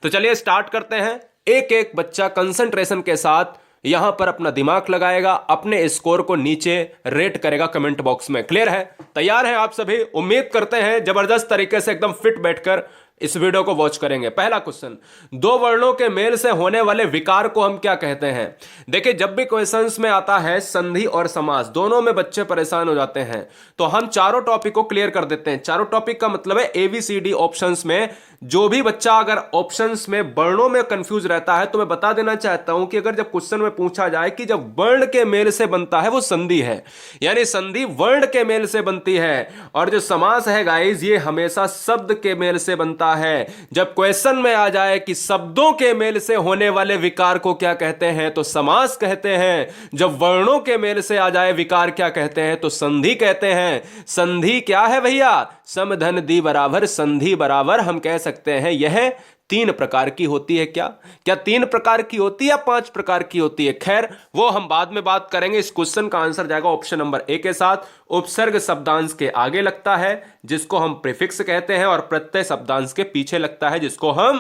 तो चलिए स्टार्ट करते हैं। एक एक बच्चा कंसंट्रेशन के साथ यहां पर अपना दिमाग लगाएगा, अपने स्कोर को नीचे रेट करेगा कमेंट बॉक्स में। क्लियर है? तैयार हैं आप सभी? उम्मीद करते हैं जबरदस्त तरीके से एकदम फिट बैठकर इस वीडियो को वॉच करेंगे। पहला क्वेश्चन, दो वर्णों के मेल से होने वाले विकार को हम क्या कहते हैं? देखिए, जब भी क्वेश्चंस में आता है संधि और समास, दोनों में बच्चे परेशान हो जाते हैं, तो हम चारों टॉपिक को क्लियर कर देते हैं। चारों टॉपिक का मतलब है एबीसीडी ऑप्शंस में जो भी बच्चा अगर ऑप्शंस में वर्णों में कंफ्यूज रहता है, तो मैं बता देना चाहता हूं कि अगर जब क्वेश्चन में पूछा जाए कि जब वर्ण के मेल से बनता है वो संधि है, यानी संधि वर्ण के मेल से बनती है, और जो समास है गाइस ये हमेशा शब्द के मेल से बनता है। जब क्वेश्चन में आ जाए कि शब्दों के मेल से होने वाले विकार को क्या कहते हैं, तो समास कहते हैं। जब वर्णों के मेल से आ जाए विकार क्या कहते हैं, तो संधि कहते हैं। संधि क्या है भैया? सम धन दी बराबर संधि बराबर हम कह सकते हैं यह तीन प्रकार की होती है। क्या क्या तीन प्रकार की होती है या पांच प्रकार की होती है? खैर वो हम बाद में बात करेंगे। इस क्वेश्चन का आंसर जाएगा ऑप्शन नंबर ए के साथ। उपसर्ग शब्दांश के आगे लगता है जिसको हम प्रीफिक्स कहते हैं, और प्रत्यय शब्दांश के पीछे लगता है जिसको हम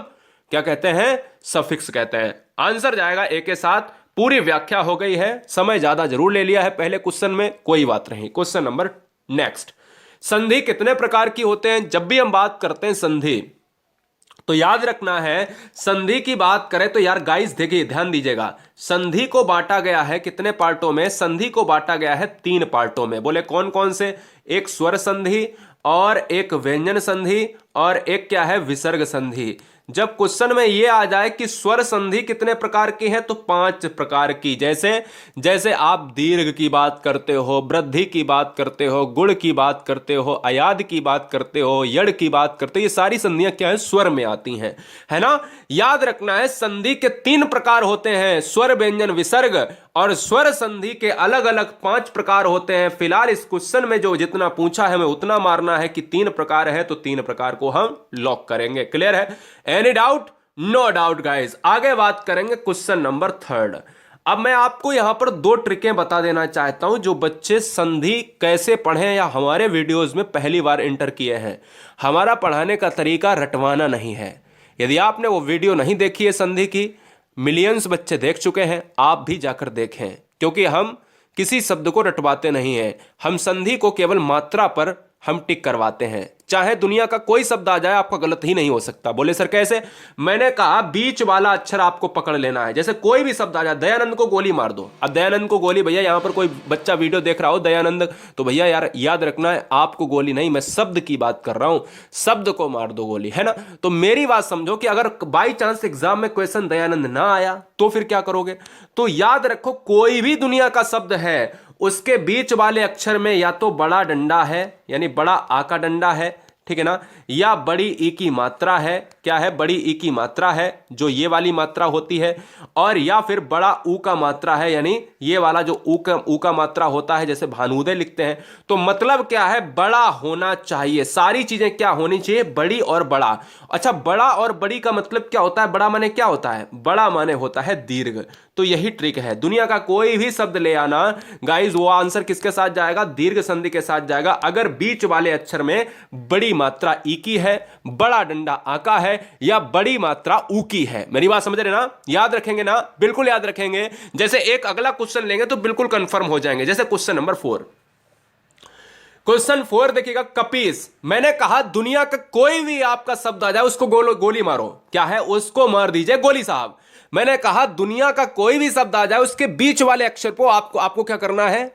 क्या कहते हैं? सफिक्स कहते हैं। आंसर जाएगा ए के साथ। पूरी व्याख्या हो गई है, समय ज्यादा जरूर ले लिया है पहले क्वेश्चन में, कोई बात नहीं। क्वेश्चन नंबर नेक्स्ट, संधि कितने प्रकार की होते हैं? जब भी हम बात करते हैं संधि, तो याद रखना है, संधि की बात करें तो यार गाइस देखिए, ध्यान दीजिएगा, संधि को बांटा गया है कितने पार्टों में? संधि को बांटा गया है तीन पार्टों में। बोले कौन कौन से? एक स्वर संधि, और एक व्यंजन संधि, और एक क्या है? विसर्ग संधि। जब क्वेश्चन में यह आ जाए कि स्वर संधि कितने प्रकार की है, तो पांच प्रकार की। जैसे जैसे आप दीर्घ की बात करते हो, वृद्धि की बात करते हो, गुण की बात करते हो, अयाद की बात करते हो, यड़ की बात करते हो, ये सारी संधियां क्या है? स्वर में आती हैं, है ना? याद रखना है संधि के तीन प्रकार होते हैं, स्वर व्यंजन विसर्ग, और स्वर संधि के अलग अलग पांच प्रकार होते हैं। फिलहाल इस क्वेश्चन में जो जितना पूछा है हमें उतना मारना है कि तीन प्रकार है, तो तीन प्रकार को हम लॉक करेंगे। क्लियर है? Any doubt? No doubt guys. आगे बात करेंगे क्वेश्चन नंबर थर्ड। अब मैं आपको यहां पर दो ट्रिकें बता देना चाहता हूं जो बच्चे संधि कैसे पढ़ें या हमारे वीडियोस में पहली बार एंटर किए हैं। हमारा पढ़ाने का तरीका रटवाना नहीं है। यदि आपने वो वीडियो नहीं देखी है संधि की, मिलियंस बच्चे देख चुके हैं, आप भी जाकर देखें, क्योंकि हम किसी शब्द को रटवाते नहीं हैं। हम संधि को केवल मात्रा पर हम टिक करवाते हैं। चाहे दुनिया का कोई शब्द आ जाए, आपका गलत ही नहीं हो सकता। बोले सर कैसे? मैंने कहा बीच वाला अक्षर आपको पकड़ लेना है। जैसे कोई भी शब्द आ जाए, दयानंद को गोली मार दो। अब दयानंद को गोली, भैया यहां पर कोई बच्चा वीडियो देख रहा हो दयानंद, तो भैया यार याद रखना है आपको गोली नहीं, मैं शब्द की बात कर रहा हूं, शब्द को मार दो गोली, है ना? तो मेरी बात समझो कि अगर बाई चांस एग्जाम में क्वेश्चन दयानंद ना आया तो फिर क्या करोगे? तो याद रखो, कोई भी दुनिया का शब्द है, उसके बीच वाले अक्षर में या तो बड़ा डंडा है, यानी बड़ा आ का डंडा है, ठीक है ना, या बड़ी ई की मात्रा है। क्या है? बड़ी ई की मात्रा है, जो ये वाली मात्रा होती है, और या फिर बड़ा ऊ का मात्रा है, यानी ये वाला जो ऊ का मात्रा होता है, जैसे भानुदय लिखते हैं। तो मतलब क्या है? बड़ा होना चाहिए। सारी चीजें क्या होनी चाहिए? बड़ी और बड़ा। अच्छा, बड़ा और बड़ी का मतलब क्या होता है? बड़ा माने क्या होता है? बड़ा माने होता है दीर्घ। तो यही ट्रिक है। दुनिया का कोई भी शब्द ले आना गाइस, वो आंसर किसके साथ जाएगा? दीर्घ संधि के साथ जाएगा। अगर बीच वाले अक्षर में बड़ी मात्रा ई की है, बड़ा डंडा आ का है, या बड़ी मात्रा ऊ की है। मेरी बात समझ रहे ना? याद रखेंगे ना? बिल्कुल याद रखेंगे। जैसे एक अगला क्वेश्चन लेंगे तो बिल्कुल कंफर्म हो जाएंगे। जैसे क्वेश्चन नंबर 4, क्वेश्चन 4 देखिएगा, कपीस। मैंने कहा दुनिया का कोई भी आपका शब्द आ जाए उसको गोली मारो। क्या है? उसको मार दीजिए गोली साहब। मैंने कहा दुनिया का कोई भी शब्द आ जाए, उसके बीच वाले अक्षर को आपको क्या करना है?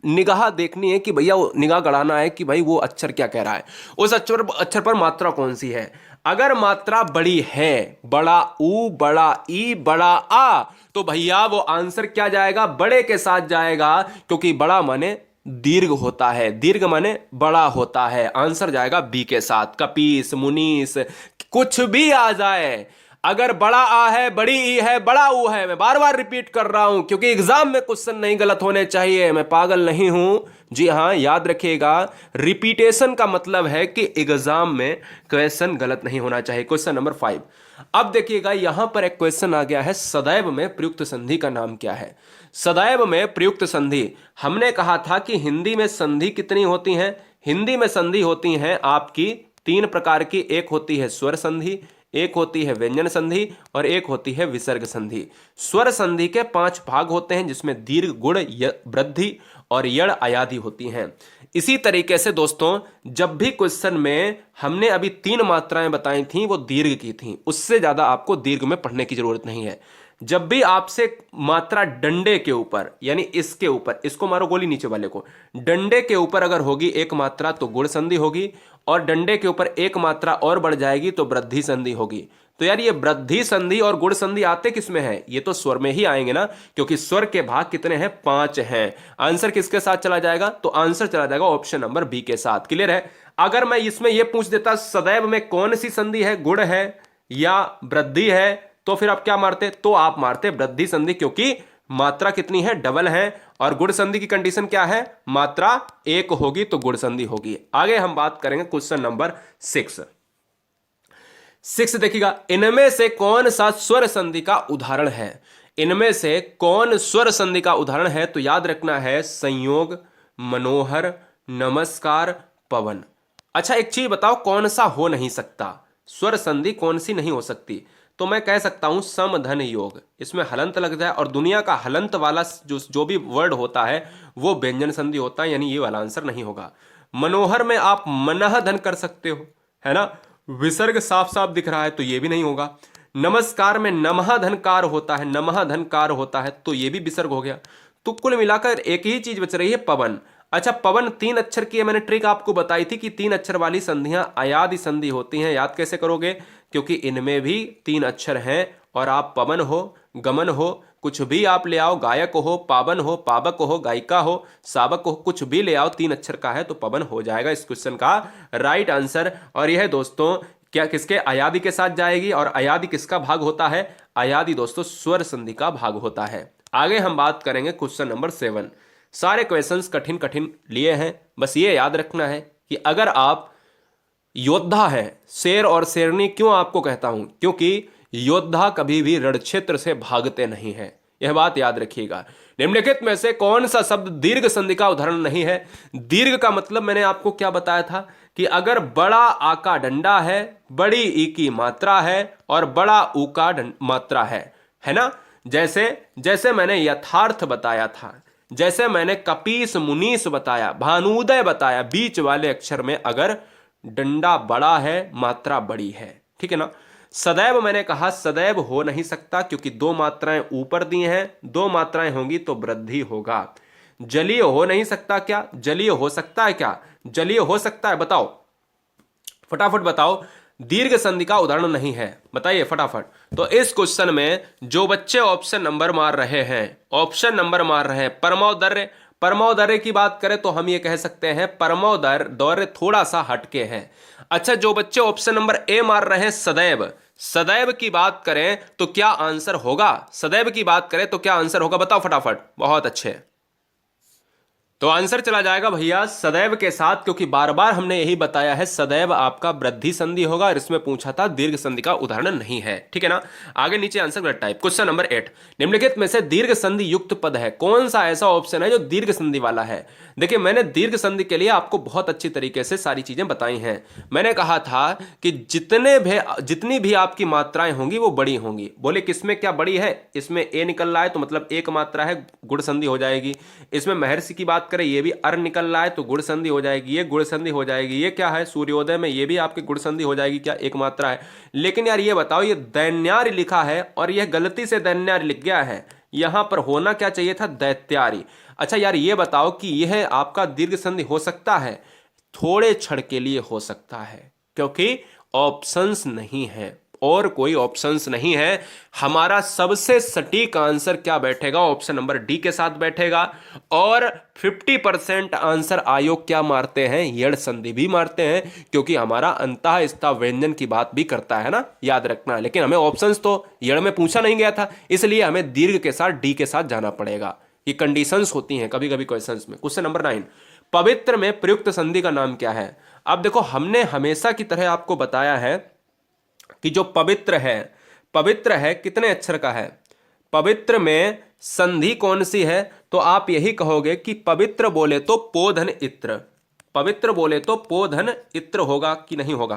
निगाह देखनी है कि भैया, वो निगाह गड़ाना है कि भाई वो अक्षर क्या कह रहा है, उस अक्षर पर मात्रा कौन सी है। अगर मात्रा बड़ी है, बड़ा ऊ, बड़ा ई, बड़ा आ, तो भैया वो आंसर क्या जाएगा? बड़े के साथ जाएगा, क्योंकि बड़ा माने दीर्घ होता है, दीर्घ माने बड़ा होता है। आंसर जाएगा बी के साथ। कपीस, मुनीस, कुछ भी आ जाए, अगर बड़ा आ है, बड़ी ई है, बड़ा ऊ है, मैं बार बार रिपीट कर रहा हूं क्योंकि एग्जाम में क्वेश्चन नहीं गलत होने चाहिए। मैं पागल नहीं हूं। जी हां, याद रखिएगा, रिपीटेशन का मतलब है कि एग्जाम में क्वेश्चन गलत नहीं होना चाहिए। Question number 5। अब देखिएगा, यहां पर एक क्वेश्चन आ गया है, सदैव में प्रयुक्त संधि का नाम क्या है? सदैव में प्रयुक्त संधि, हमने कहा था कि हिंदी में संधि कितनी होती हैं? हिंदी में संधि होती हैं आपकी तीन प्रकार की। एक होती है स्वर संधि, एक होती है व्यंजन संधि और एक होती है विसर्ग संधि। स्वर संधि के 5 भाग होते हैं जिसमें दीर्घ, गुण, वृद्धि और यड़ आयादी होती हैं। इसी तरीके से दोस्तों जब भी क्वेश्चन में हमने अभी 3 मात्राएं बताई थी वो दीर्घ की थी, उससे ज्यादा आपको दीर्घ में पढ़ने की जरूरत नहीं है। जब भी आपसे मात्रा डंडे के ऊपर यानी इसके ऊपर, इसको मारो गोली नीचे वाले को, डंडे के ऊपर अगर होगी एक मात्रा तो गुण संधि होगी, और डंडे के ऊपर एक मात्रा और बढ़ जाएगी तो वृद्धि संधि होगी। तो यार ये वृद्धि संधि और गुण संधि आते किस में है? ये तो स्वर में ही आएंगे ना, क्योंकि स्वर के भाग कितने हैं? 5 हैं। आंसर किसके साथ चला जाएगा? तो आंसर चला जाएगा ऑप्शन नंबर बी के साथ। क्लियर है? अगर मैं इसमें यह पूछ देता सदैव में कौन सी संधि है, गुण है या वृद्धि है, तो फिर आप क्या मारते? तो आप मारते वृद्धि संधि, क्योंकि मात्रा कितनी है? डबल है। और गुण संधि की कंडीशन क्या है? मात्रा एक होगी तो गुण संधि होगी। आगे हम बात करेंगे क्वेश्चन नंबर 6 देखिएगा, इनमें से कौन सा स्वर संधि का उदाहरण है? इनमें से कौन स्वर संधि का उदाहरण है? तो याद रखना है संयोग, मनोहर, नमस्कार, पवन। अच्छा एक चीज बताओ, कौन सा हो नहीं सकता? स्वर संधि कौन सी नहीं हो सकती? तो मैं कह सकता हूं सम धन योग, इसमें हलंत लग जाए, और दुनिया का हलंत वाला जो भी वर्ड होता है वो व्यंजन संधि होता है, यानी ये वाला आंसर नहीं होगा। मनोहर में आप मनह धन कर सकते हो, है ना, विसर्ग साफ साफ दिख रहा है तो ये भी नहीं होगा। नमस्कार में नमः धनकार होता है, नमः धनकार होता है तो ये भी विसर्ग हो गया। तो कुल मिलाकर एक ही चीज बच रही है, पवन। अच्छा पवन 3 अक्षर की है, मैंने ट्रिक आपको बताई थी कि 3 अक्षर वाली संधियां अयादि संधि होती हैं। याद कैसे करोगे? क्योंकि इनमें भी 3 अक्षर हैं, और आप पवन हो, गमन हो, कुछ भी आप ले आओ, गायक हो, पावन हो, पावक हो, गायिका हो, सावक हो, कुछ भी ले आओ, 3 अक्षर का है तो पवन हो जाएगा इस क्वेश्चन का राइट आंसर। और यह दोस्तों क्या किसके? अयादि के साथ जाएगी, और अयादि किसका भाग होता है? अयादि दोस्तों स्वर संधि का भाग होता है। आगे हम बात करेंगे क्वेश्चन नंबर 7। सारे क्वेश्चंस कठिन कठिन लिए हैं, बस ये याद रखना है कि अगर आप योद्धा है, शेर और शेरनी क्यों आपको कहता हूं? क्योंकि योद्धा कभी भी रण क्षेत्र से भागते नहीं है, यह बात याद रखिएगा। निम्नलिखित में से कौन सा शब्द दीर्घ संधि का उदाहरण नहीं है? दीर्घ का मतलब मैंने आपको क्या बताया था कि अगर बड़ा आ का डंडा है, बड़ी ई की मात्रा है और बड़ा ऊ का मात्रा है ना। जैसे जैसे मैंने यथार्थ बताया था, जैसे मैंने कपीस मुनीस बताया, भानुदय बताया, बीच वाले अक्षर में अगर डंडा बड़ा है, मात्रा बड़ी है, ठीक है ना। सदैव मैंने कहा सदैव हो नहीं सकता, क्योंकि 2 मात्राएं ऊपर दी हैं, 2 मात्राएं होंगी तो वृद्धि होगा। जलीय हो नहीं सकता, क्या जलीय हो सकता है? क्या जलीय हो सकता है? बताओ फटाफट बताओ। दीर्घ संधि का उदाहरण नहीं है, बताइए फटाफट। तो इस क्वेश्चन में जो बच्चे ऑप्शन नंबर मार रहे हैं, परमोदर्य, परमोदर्य की बात करें तो हम ये कह सकते हैं परमोदर्य दौर्य थोड़ा सा हटके है। अच्छा जो बच्चे ऑप्शन नंबर ए मार रहे हैं सदैव, सदैव की बात करें तो क्या आंसर होगा? सदैव की बात करें तो क्या आंसर होगा? बताओ फटाफट। बहुत अच्छे, तो आंसर चला जाएगा भैया सदैव के साथ, क्योंकि बार बार हमने यही बताया है सदैव आपका वृद्धि संधि होगा, और इसमें पूछा था दीर्घ संधि का उदाहरण नहीं है, ठीक है ना। आगे नीचे आंसर गलत टाइप। क्वेश्चन नंबर 8, निम्नलिखित में से दीर्घ संधि युक्त पद है, कौन सा ऐसा ऑप्शन है जो दीर्घ संधि वाला है? देखिए मैंने दीर्घ संधि के लिए आपको बहुत अच्छी तरीके से सारी चीजें बताई हैं। मैंने कहा था कि जितनी भी आपकी मात्राएं होंगी वो बड़ी होंगी। बोले किसमें क्या बड़ी है? इसमें ए निकल रहा है तो मतलब एक मात्रा है, गुण संधि हो जाएगी। इसमें महर्षि की बात करें, ये भी अर निकल रहा है तो गुण संधि हो जाएगी, ये गुण संधि हो जाएगी। ये क्या है? सूर्योदय में ये भी आपकी गुण संधि हो जाएगी, क्या एक मात्रा है। लेकिन यार ये बताओ, ये दैन्यार्य लिखा है और यह गलती से दैन्यार्य लिख गया है, यहां पर होना क्या चाहिए था? दैत्यारी। अच्छा यार ये बताओ कि यह आपका दीर्घ संधि हो सकता है? थोड़े क्षण के लिए हो सकता है, क्योंकि ऑप्शंस नहीं है, और कोई ऑप्शंस नहीं है। हमारा सबसे सटीक आंसर क्या बैठेगा? ऑप्शन नंबर डी के साथ बैठेगा। और 50% आंसर आयोग क्या मारते हैं? यड़ संधि भी मारते हैं, क्योंकि हमारा अंतः स्था व्यंजन की बात भी करता है ना, याद रखना। लेकिन हमें ऑप्शंस तो यड़ में पूछा नहीं गया था, इसलिए हमें दीर्घ के साथ डी के साथ जाना पड़ेगा। ये कंडीशंस होती हैं कभी कभी क्वेश्चंस में। क्वेश्चन नंबर 9, पवित्र में प्रयुक्त संधि का नाम क्या है? अब देखो हमने हमेशा की तरह आपको बताया है कि जो पवित्र है कितने अक्षर का है? पवित्र में संधि कौन सी है? तो आप यही कहोगे कि पवित्र बोले तो पोधन इत्र, पवित्र बोले तो पोधन इत्र होगा कि नहीं होगा?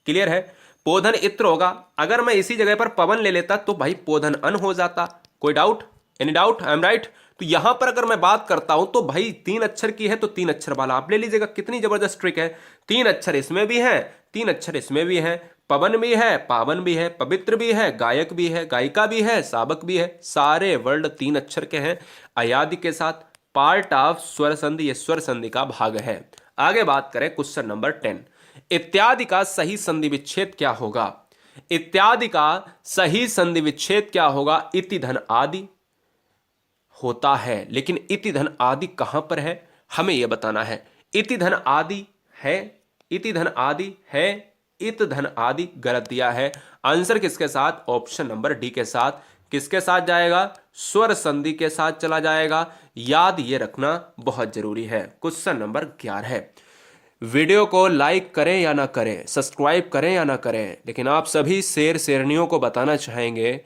क्लियर है? पोधन इत्र होगा। अगर मैं इसी जगह पर पवन ले लेता तो भाई पोधन अन हो जाता। कोई doubt? Any doubt? I am right. तो यहां पर अगर मैं बात करता हूं तो भाई 3 अक्षर की है तो 3 अक्षर वाला आप ले लीजिएगा। कितनी जबरदस्त ट्रिक है। 3 अक्षर इसमें भी है, 3 अक्षर इसमें भी है, पवन भी है, पावन भी है, पवित्र भी है, गायक भी है, गायिका भी है, साबक भी है। सारे वर्ड 3 अक्षर के हैं अयादि के साथ। पार्ट ऑफ स्वर संधि, ये स्वर संधि का भाग है। आगे बात करें क्वेश्चन नंबर 10। इत्यादि का सही संधि विच्छेद क्या होगा? इत्यादि का सही संधि विच्छेद क्या होगा? इति धन आदि होता है, लेकिन इति धन आदि कहां पर है हमें यह बताना है। इति धन आदि है, इति धन आदि है, इत धन आदि गलत दिया है। आंसर किसके साथ? ऑप्शन नंबर डी के साथ। किसके साथ जाएगा? स्वर संधि के साथ चला जाएगा। याद ये रखना बहुत जरूरी है। क्वेश्चन नंबर 11 है। वीडियो को लाइक करें या ना करें, सब्सक्राइब करें या ना करें, लेकिन आप सभी शेर शेरनियों को बताना चाहेंगे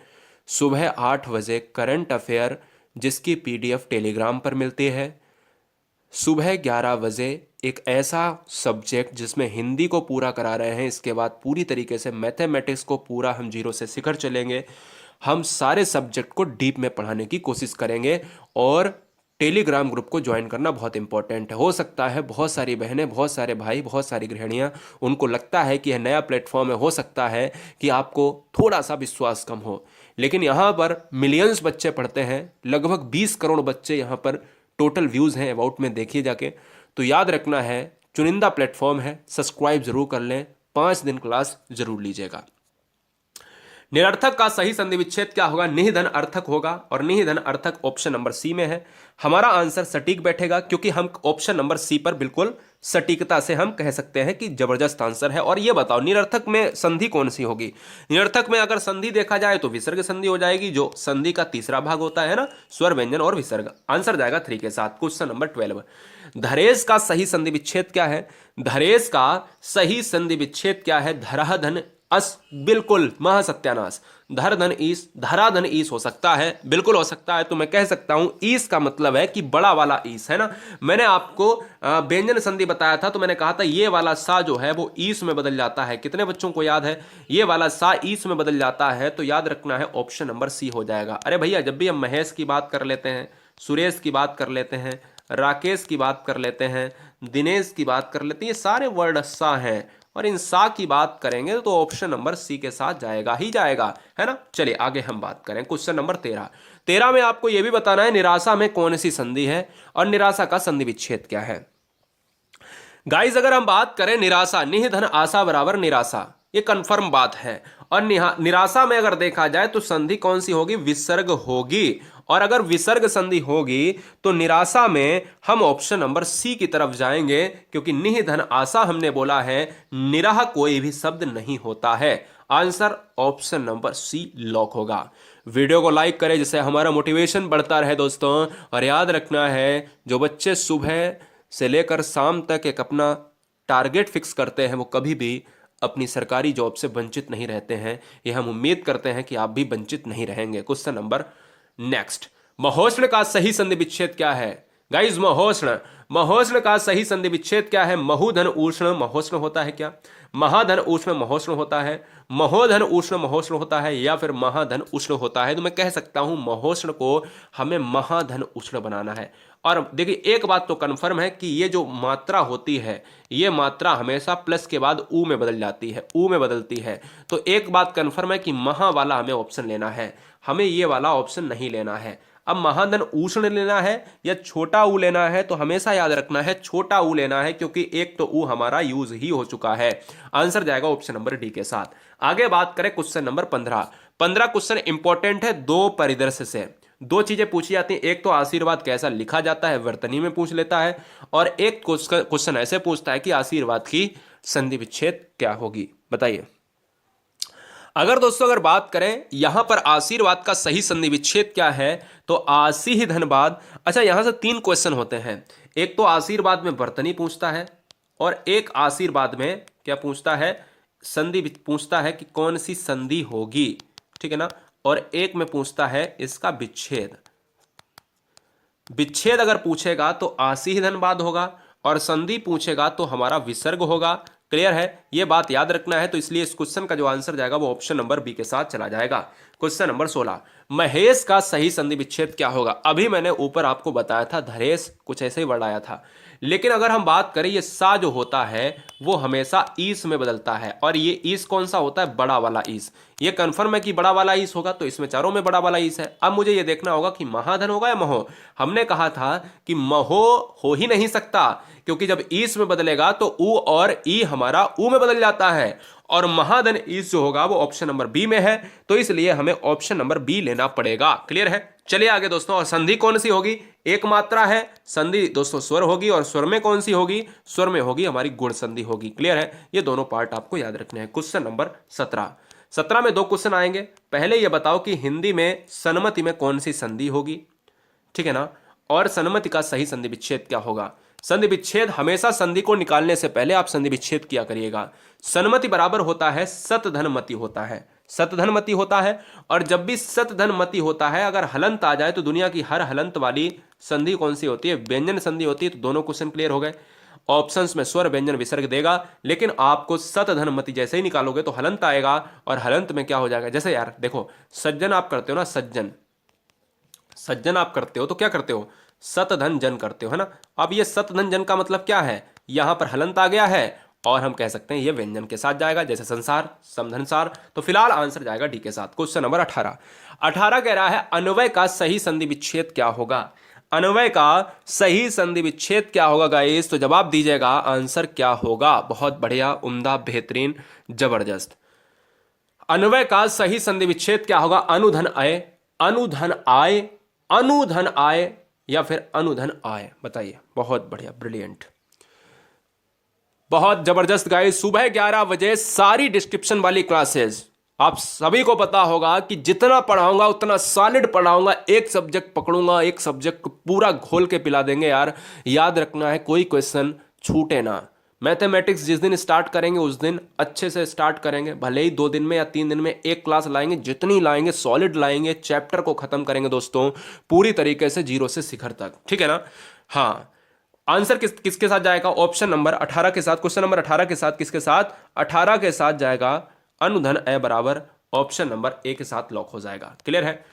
सुबह 8 बजे करंट अफेयर जिसकी पीडीएफ टेलीग्राम पर मिलती है, सुबह 11 बजे एक ऐसा सब्जेक्ट जिसमें हिंदी को पूरा करा रहे हैं, इसके बाद पूरी तरीके से मैथमेटिक्स को पूरा हम जीरो से शिखर चलेंगे। हम सारे सब्जेक्ट को डीप में पढ़ाने की कोशिश करेंगे और टेलीग्राम ग्रुप को ज्वाइन करना बहुत इंपॉर्टेंट है। हो सकता है बहुत सारी बहनें, बहुत सारे भाई, बहुत सारी गृहिणियां, उनको लगता है कि यह नया प्लेटफॉर्म है, हो सकता है कि आपको थोड़ा सा विश्वास कम हो, लेकिन यहाँ पर मिलियंस बच्चे पढ़ते हैं, लगभग 20 करोड़ बच्चे यहाँ पर टोटल व्यूज़ हैं अबाउट में देखिए जाके। तो याद रखना है चुनिंदा प्लेटफॉर्म है, सब्सक्राइब जरूर कर लें, 5 दिन क्लास जरूर लीजिएगा। निरर्थक का सही संधि विच्छेद क्या होगा? निहिधन अर्थक होगा और निहिधन अर्थक ऑप्शन नंबर सी में है। हमारा आंसर सटीक बैठेगा क्योंकि हम ऑप्शन नंबर सी पर बिल्कुल सटीकता से हम कह सकते हैं कि जबरदस्त आंसर है। और ये बताओ निरर्थक में संधि कौन सी होगी? निरर्थक में अगर संधि देखा जाए तो विसर्ग संधि हो जाएगी, जो संधि का तीसरा भाग होता है ना, स्वर व्यंजन और विसर्ग। आंसर जाएगा 3 के साथ। Question number 12। धरेश का सही संधि विच्छेद क्या है? धरेश का सही संधि विच्छेद क्या है? धरा धन अस, बिल्कुल महासत्यानाश। धर धन ईस, धरा धन ईस हो सकता है, बिल्कुल हो सकता है। तो मैं कह सकता हूं ईस का मतलब है कि बड़ा वाला ईस है ना। मैंने आपको व्यंजन संधि बताया था तो मैंने कहा था ये वाला सा जो है वो ईस में बदल जाता है। कितने बच्चों को याद है? ये वाला सा ईस में बदल जाता है, तो याद रखना है ऑप्शन नंबर सी हो जाएगा। अरे भैया जब भी हम महेश की बात कर लेते हैं, सुरेश की बात कर लेते हैं, राकेश की बात कर लेते हैं, दिनेश की बात कर लेते हैं, ये सारे वर्ड सा हैं और इन सा की बात करेंगे तो ऑप्शन नंबर सी के साथ जाएगा ही जाएगा, है ना। चलिए आगे हम बात करें। क्वेश्चन नंबर 13 में आपको यह भी बताना है निराशा में कौन सी संधि है और निराशा का संधि विच्छेद क्या है। गाइस अगर हम बात करें निराशा, निह धन आशा बराबर निराशा, ये कंफर्म बात है। और निराशा में अगर देखा जाए तो संधि कौन सी होगी? विसर्ग होगी। और अगर विसर्ग संधि होगी तो निराशा में हम ऑप्शन नंबर सी की तरफ जाएंगे, क्योंकि निह धन आशा हमने बोला है, निराह कोई भी शब्द नहीं होता है। Answer option number C lock होगा। वीडियो को लाइक करें जिससे हमारा मोटिवेशन बढ़ता रहे दोस्तों। और याद रखना है जो बच्चे सुबह से लेकर शाम तक एक अपना टारगेट फिक्स करते हैं वो कभी भी अपनी सरकारी जॉब से वंचित नहीं रहते हैं। यह हम उम्मीद करते हैं कि आप भी वंचित नहीं रहेंगे। Question number next. महोष्ण का सही संधि विच्छेद क्या है? गाइज महोष्ण का सही संधि विच्छेद क्या है? महुधन उष्ण महोष्ण होता है क्या? महाधन उष्ण महोष्ण होता है? महोधन उष्ण महोष्ण होता है या फिर महाधन उष्ण होता है? तो मैं कह सकता हूं महोष्ण को हमें महाधन उष्ण बनाना है। और देखिए एक बात तो कन्फर्म है कि ये जो मात्रा होती है ये मात्रा हमेशा प्लस के बाद ऊ में बदल जाती है, ऊ में बदलती है। तो एक बात कन्फर्म है कि महा वाला हमें ऑप्शन लेना है, हमें ये वाला ऑप्शन नहीं लेना है। अब महाधन उष्ण लेना है या छोटा ऊ लेना है, तो हमेशा याद रखना है छोटा ऊ लेना है, क्योंकि एक तो ऊ हमारा यूज ही हो चुका है। आंसर जाएगा ऑप्शन नंबर डी के साथ। आगे बात करें क्वेश्चन नंबर 15 क्वेश्चन इंपॉर्टेंट है। 2 परिदृश्य से 2 चीजें पूछी जाती हैं। एक तो आशीर्वाद कैसा लिखा जाता है, वर्तनी में पूछ लेता है, और एक क्वेश्चन ऐसे पूछता है कि आशीर्वाद की संधि विच्छेद क्या होगी, बताइए। अगर दोस्तों अगर बात करें यहां पर आशीर्वाद का सही संधि विच्छेद क्या है, तो आशी ही धनबाद। अच्छा यहां से 3 क्वेश्चन होते हैं। एक तो आशीर्वाद में वर्तनी पूछता है, और एक आशीर्वाद में क्या पूछता है? संधि पूछता है कि कौन सी संधि होगी, ठीक है ना। और एक में पूछता है इसका विच्छेद। विच्छेद अगर पूछेगा तो आशी ही धनबाद होगा, और संधि पूछेगा तो हमारा विसर्ग होगा। क्लियर है, ये बात याद रखना है। तो इसलिए इस क्वेश्चन का जो आंसर जाएगा वो ऑप्शन नंबर बी के साथ चला जाएगा। क्वेश्चन नंबर 16, महेश का सही संधि विच्छेद क्या होगा। अभी मैंने ऊपर आपको बताया था धरेश, कुछ ऐसे ही वर्ड आया था, लेकिन अगर हम बात करें ये सा जो होता है वो हमेशा ईस में बदलता है, और ये ईस कौन सा होता है, बड़ा वाला ईस। ये कंफर्म है कि बड़ा वाला ईस होगा, तो इसमें चारों में बड़ा वाला ईस है। अब मुझे ये देखना होगा कि महाधन होगा या महो। हमने कहा था कि महो हो ही नहीं सकता, क्योंकि जब ईस में बदलेगा तो ऊ और ई हमारा ऊ में बदल जाता है, और महाधन ईस जो होगा वो ऑप्शन नंबर बी में है, तो इसलिए हमें ऑप्शन नंबर बी लेना पड़ेगा। क्लियर है, चलिए आगे दोस्तों। और संधि कौन सी होगी, एक मात्रा है संधि दोस्तों स्वर होगी, और स्वर में कौन सी होगी, स्वर में होगी हमारी गुण संधि होगी। क्लियर है, ये दोनों पार्ट आपको याद रखने हैं। क्वेश्चन नंबर 17 में 2 क्वेश्चन आएंगे। पहले ये बताओ कि हिंदी में सन्मति में कौन सी संधि होगी, ठीक है ना, और सन्मति का सही संधि विच्छेद क्या होगा। संधि विच्छेद, हमेशा संधि को निकालने से पहले आप संधि विच्छेद किया करिएगा। सन्मति बराबर होता है सतधनमति होता है, सतधनमति होता है। और जब भी सतधनमति होता है, अगर हलंत आ जाए तो दुनिया की हर हलंत वाली संधि कौन सी होती है, व्यंजन संधि होती है। तो दोनों क्वेश्चन क्लियर हो गए। ऑप्शंस में स्वर व्यंजन विसर्ग देगा, लेकिन आपको सतधनमति जैसे ही निकालोगे तो हलंत आएगा, और हलंत में क्या हो जाएगा, जैसे यार देखो सज्जन आप करते हो ना, सज्जन सज्जन आप करते हो तो क्या करते हो, सतधन जन करते हो, है ना। अब ये सतधन जन का मतलब क्या है, यहां पर हलंत आ गया है, और हम कह सकते हैं ये व्यंजन के साथ जाएगा, जैसे संसार समधनसार। तो फिलहाल आंसर जाएगा डी के साथ। क्वेश्चन नंबर 18 कह रहा है अन्वय का सही संधि विच्छेद क्या होगा। अन्वय का सही संधि विच्छेद क्या होगा गाइस, तो जवाब दीजिएगा आंसर क्या होगा। बहुत बढ़िया, उम्दा, बेहतरीन, जबरदस्त। अन्वय का सही संधि विच्छेद क्या होगा, अनुधन आय, अनुधन आय, अनुधन आय, या फिर अनुधन आय, बताइए। बहुत बढ़िया, ब्रिलियंट, बहुत जबरदस्त गाइस। सुबह 11 बजे सारी डिस्क्रिप्शन वाली क्लासेस, आप सभी को पता होगा कि जितना पढ़ाऊंगा उतना सॉलिड पढ़ाऊंगा। एक सब्जेक्ट पकड़ूंगा, एक सब्जेक्ट को पूरा घोल के पिला देंगे यार। याद रखना है, कोई क्वेश्चन छूटे ना। मैथमेटिक्स जिस दिन स्टार्ट करेंगे उस दिन अच्छे से स्टार्ट करेंगे, भले ही 2 दिन में या 3 दिन में एक क्लास लाएंगे, जितनी लाएंगे सॉलिड लाएंगे, चैप्टर को खत्म करेंगे दोस्तों पूरी तरीके से, 0 से शिखर तक, ठीक है ना। हाँ, आंसर किसके साथ जाएगा, ऑप्शन नंबर 18 के साथ। क्वेश्चन नंबर 18 के साथ किसके साथ, 18 के साथ जाएगा अनुधन ए बराबर ऑप्शन नंबर ए के साथ लॉक हो जाएगा। क्लियर है।